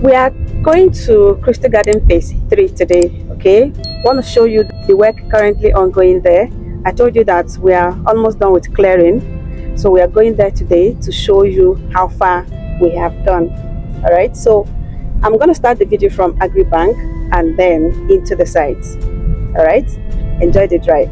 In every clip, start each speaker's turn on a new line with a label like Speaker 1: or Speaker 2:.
Speaker 1: We are going to Crystal Garden Phase 3 today, okay? I want to show you the work currently ongoing there. I told you that we are almost done with clearing, so we are going there today to show you how far we have done. All right, so I'm going to start the video from Agribank and then into the sites. All right, enjoy the drive.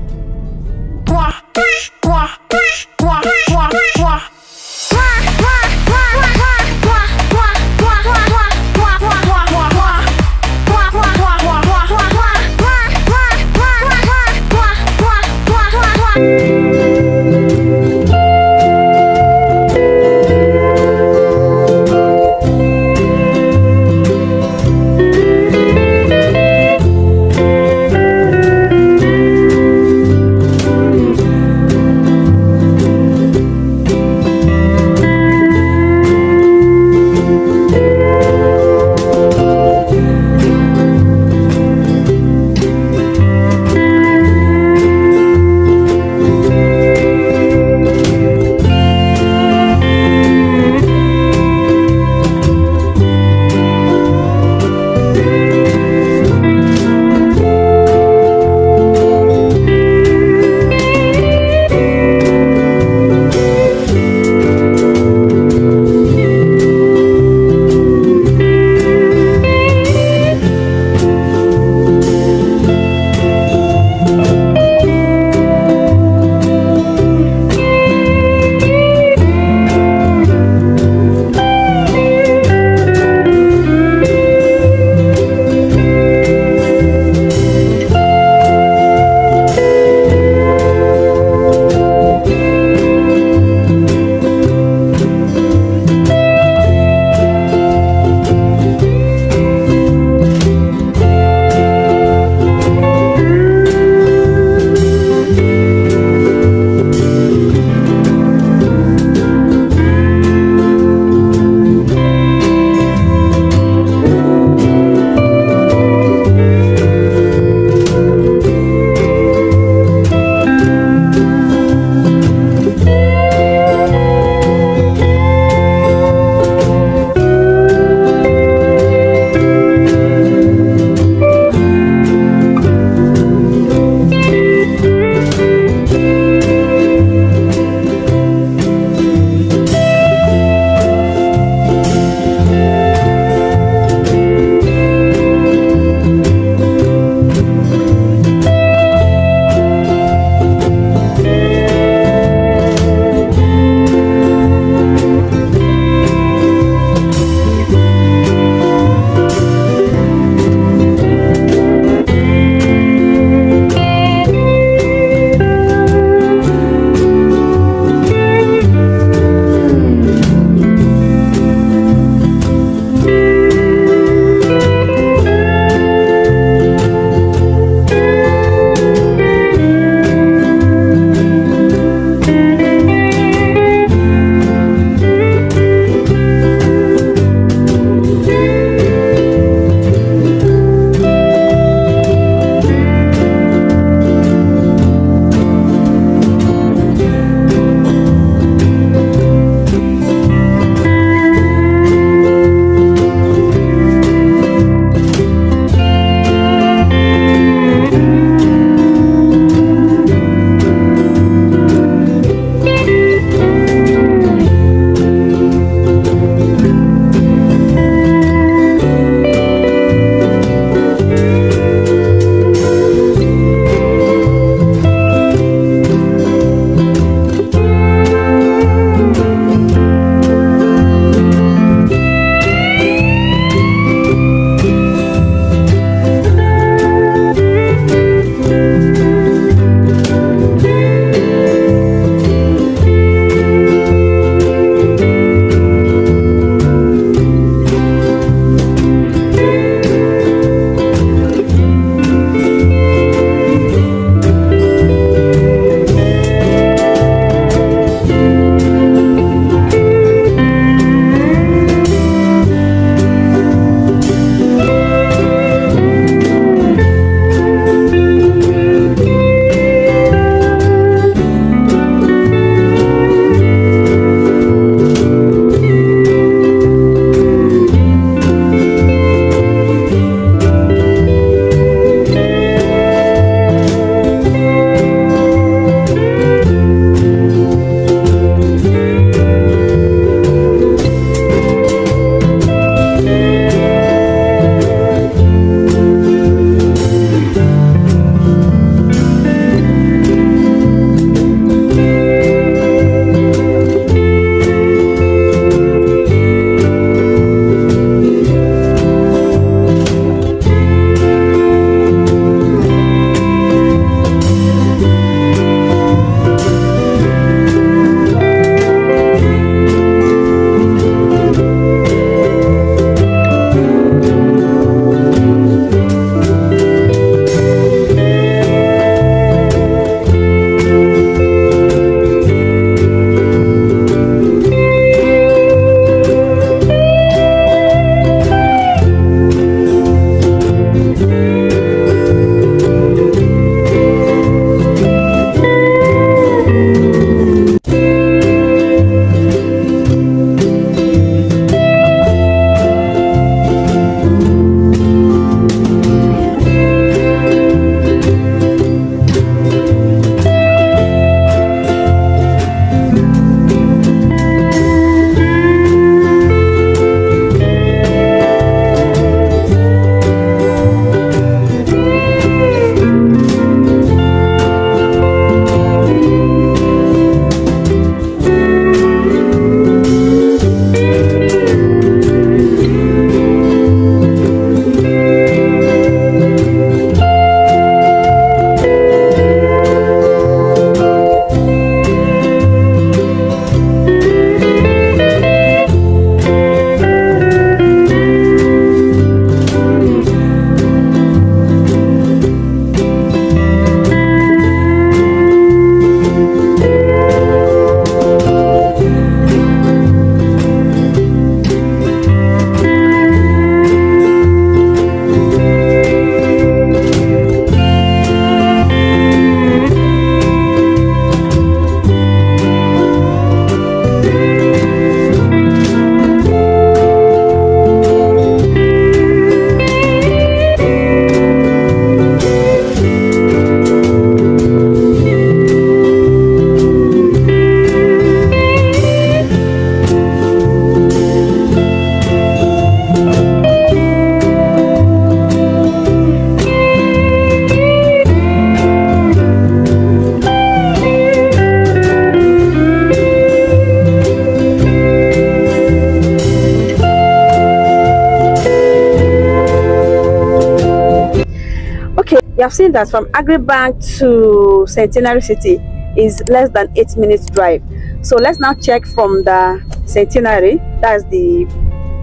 Speaker 1: You have seen that from Agribank to Centenary City is less than 8 minutes drive. So let's now check from the Centenary, that's the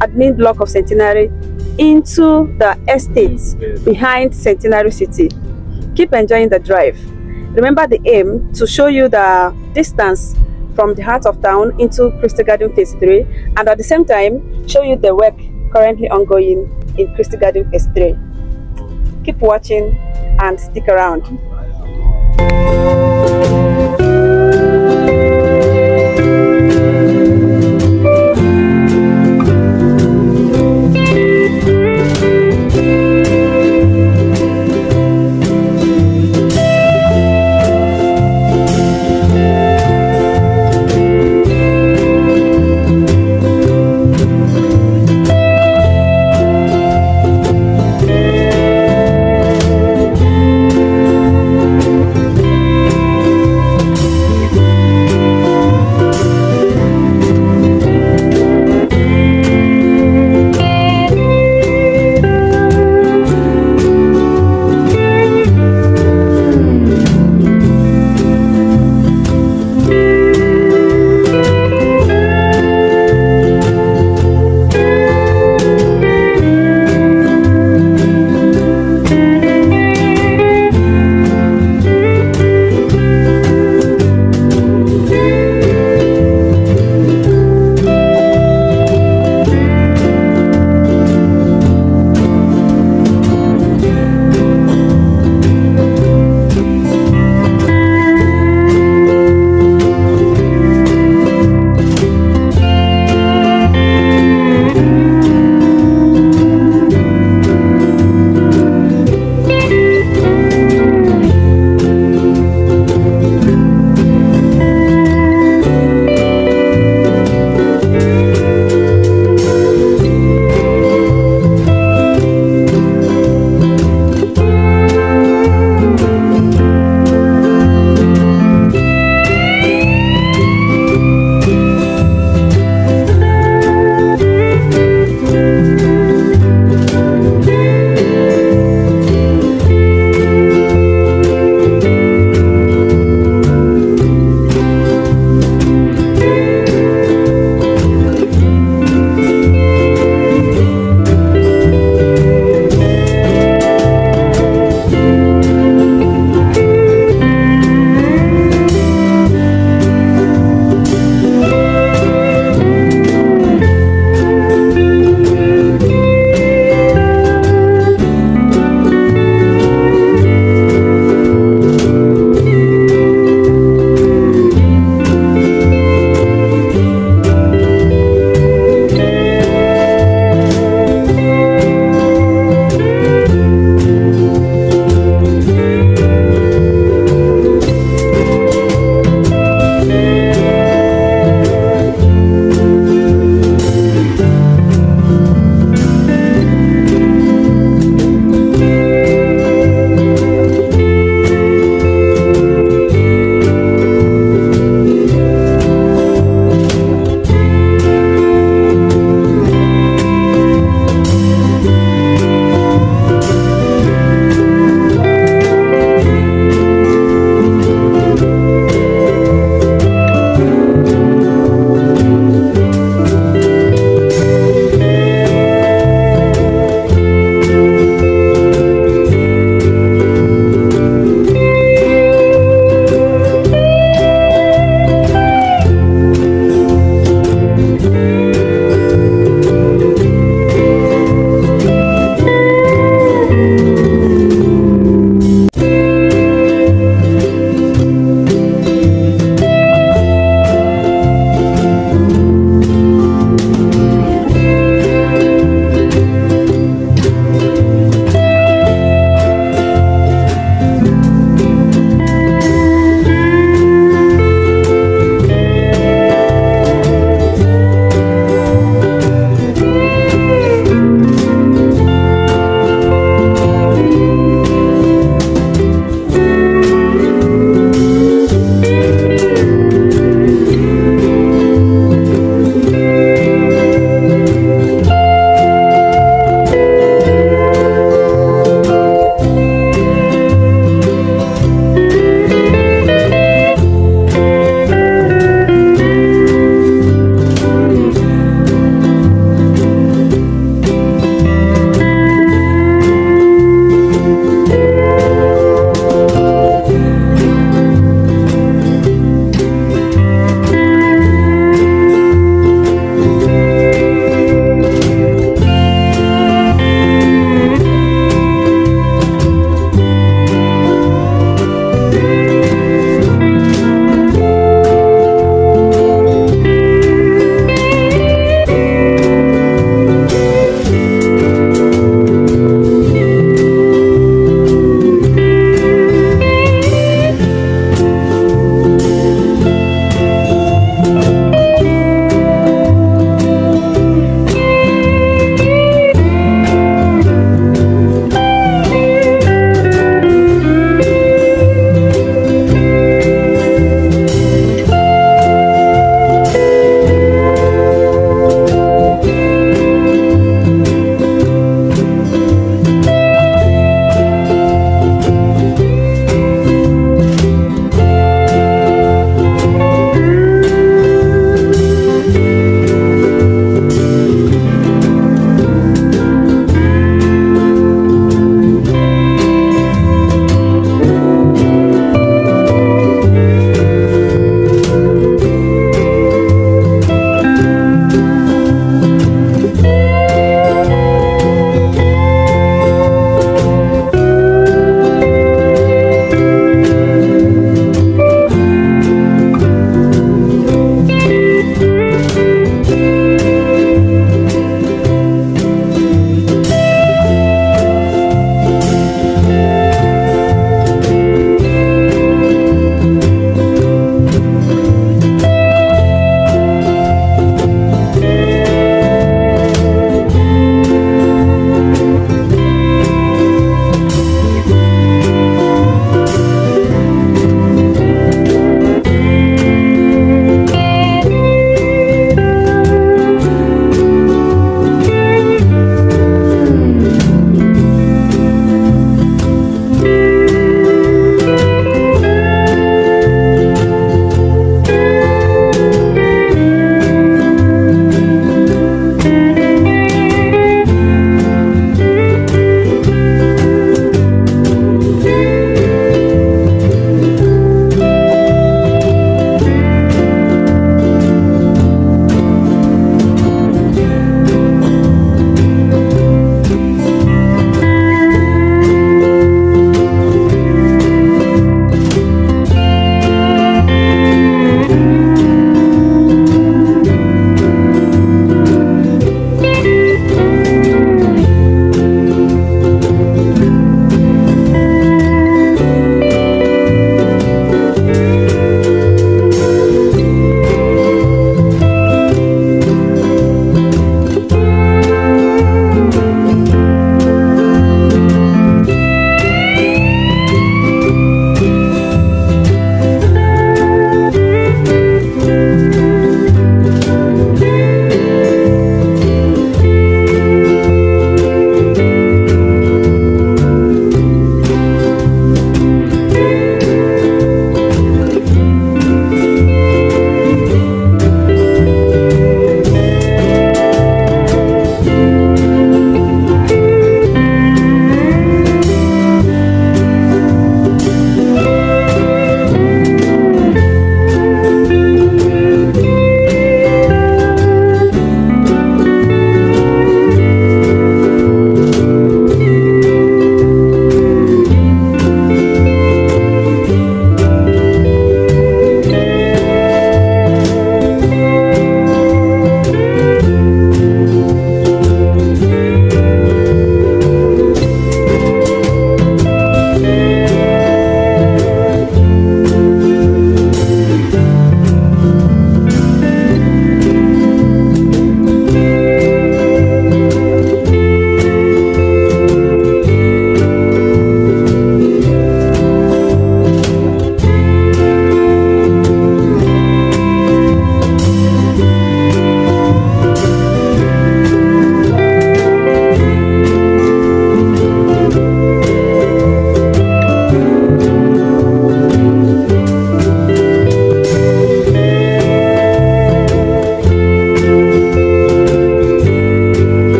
Speaker 1: admin block of Centenary, into the estates behind Centenary City. Keep enjoying the drive. Remember the aim to show you the distance from the heart of town into Christie Garden Phase 3, and at the same time show you the work currently ongoing in Christie Garden Phase 3. Keep watching and stick around.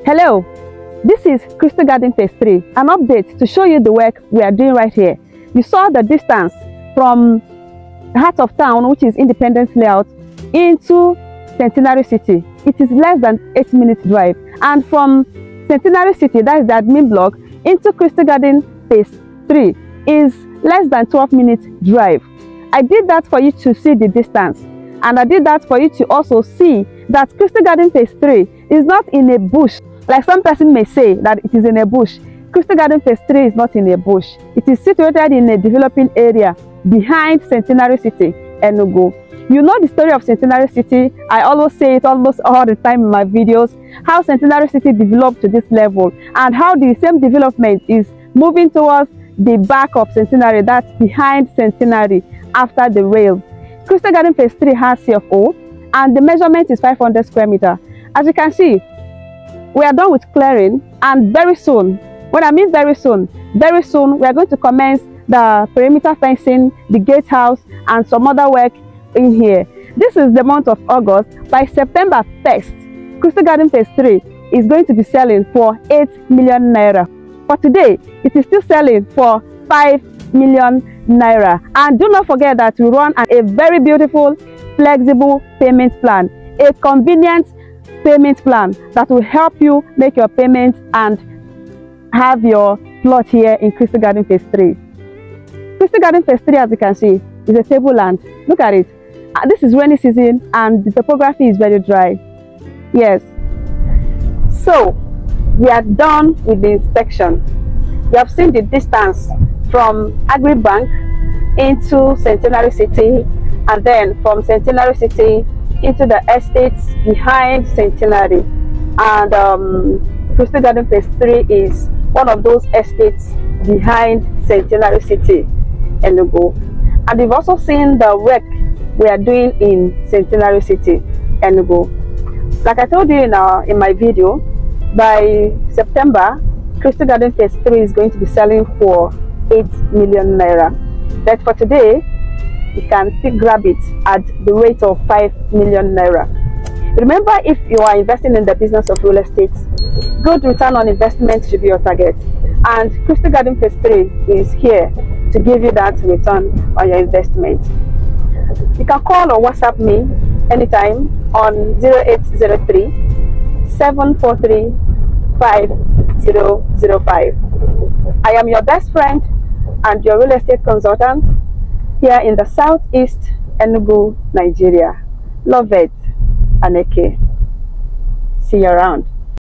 Speaker 1: Hello, this is Crystal Garden Phase 3, an update to show you the work we are doing right here. You saw the distance from the heart of town, which is Independence Layout, into Centenary City. It is less than 8-minute drive. And from Centenary City, that is the admin block, into Crystal Garden Phase 3 is less than 12-minute drive. I did that for you to see the distance. And I did that for you to also see that Crystal Garden Phase 3 is not in a bush. Like some person may say that it is in a bush. Crystal Garden Phase 3 is not in a bush. It is situated in a developing area behind Centenary City, Enugu. You know the story of Centenary City. I always say it almost all the time in my videos, how Centenary City developed to this level and how the same development is moving towards the back of Centenary, that's behind Centenary after the rail. Crystal Garden Phase 3 has CFO and the measurement is 500 square meters. As you can see, we are done with clearing, and very soon, when I mean very soon we are going to commence the perimeter fencing, the gatehouse, and some other work in here. This is the month of August. By September 1st, Crystal Garden Phase 3 is going to be selling for 8 million naira. But today, it is still selling for 5 million naira. And do not forget that we run a very beautiful, flexible payment plan, a convenient payment plan that will help you make your payments and have your plot here in Crystal Garden Phase 3. Crystal Garden Phase 3, as you can see, is a tableland. Look at it. This is rainy season and the topography is very dry. Yes. So, we are done with the inspection. You have seen the distance from Agribank into Centenary City, and then from Centenary City into the estates behind Centenary. And Crystal Garden Phase 3 is one of those estates behind Centenary City, Enugu. And we've also seen the work we are doing in Centenary City, Enugu. Like I told you in my video, by September, Crystal Garden Phase 3 is going to be selling for 8 million naira. But for today, you can still grab it at the rate of 5 million naira. Remember, if you are investing in the business of real estate, good return on investment should be your target. And Crystal Garden Phase 3 is here to give you that return on your investment. You can call or WhatsApp me anytime on 0803 743 5005. I am your best friend and your real estate consultant here in the southeast Enugu, Nigeria. Loveth Aneke. See you around.